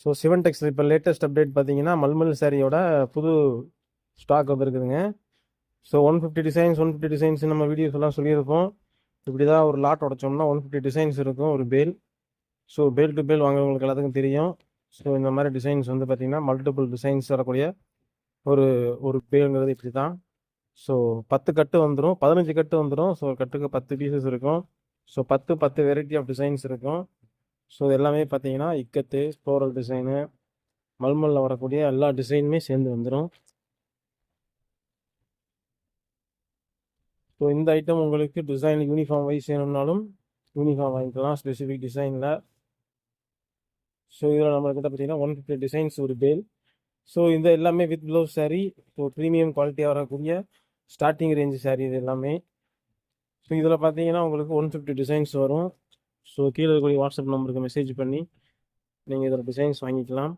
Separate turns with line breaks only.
So Sivan textile இப்போ latest update பார்த்தீங்கன்னா மல்மல் சாரியோட புது ஸ்டாக் வந்துருக்குதுங்க. ஸோ 150 டிசைன்ஸ் நம்ம வீடியோஸ் எல்லாம் சொல்லியிருப்போம். இப்படி தான் ஒரு லாட் உடைச்சோம்னா 150 டிசைன்ஸ் இருக்கும் ஒரு பேல். ஸோ பேல் டு பேல் வாங்குறவங்களுக்கு எல்லாத்துக்கும் தெரியும். ஸோ இந்த மாதிரி டிசைன்ஸ் வந்து பார்த்தீங்கன்னா மல்டிபிள் டிசைன்ஸ் வரக்கூடிய ஒரு ஒரு பேலுங்கிறது இப்படி தான். ஸோ 10 கட்டு வந்துடும், 15 கட்டு வந்துடும். ஸோ கட்டுக்கு 10 பீசஸ் இருக்கும். ஸோ 10 வெரைட்டி ஆஃப் டிசைன்ஸ் இருக்கும். ஸோ இது எல்லாமே பார்த்தீங்கன்னா இக்கத்து, ஃப்ளோரல் டிசைனு, மல்மல்ல வரக்கூடிய எல்லா டிசைனுமே சேர்ந்து வந்துடும். ஸோ இந்த ஐட்டம் உங்களுக்கு டிசைன் யூனிஃபார்ம் வைஸ் வேணும்னாலும் யூனிஃபார்ம் வாங்கிக்கலாம் ஸ்பெசிஃபிக் டிசைனில். ஸோ இதில் நம்மக்கிட்ட பார்த்தீங்கன்னா 150 டிசைன்ஸ் ஒரு பேல். ஸோ இந்த எல்லாமே with blouse sari. So premium குவாலிட்டியாக வரக்கூடிய ஸ்டார்டிங் ரேஞ்சு சாரீ இது எல்லாமே. ஸோ இதில் பார்த்தீங்கன்னா உங்களுக்கு 150 டிசைன்ஸ் வரும். ஸோ கீழே இருக்கக்கூடிய வாட்ஸ்அப் நம்பருக்கு மெசேஜ் பண்ணி நீங்கள் இதில் டிசைன்ஸ் வாங்கிக்கலாம்.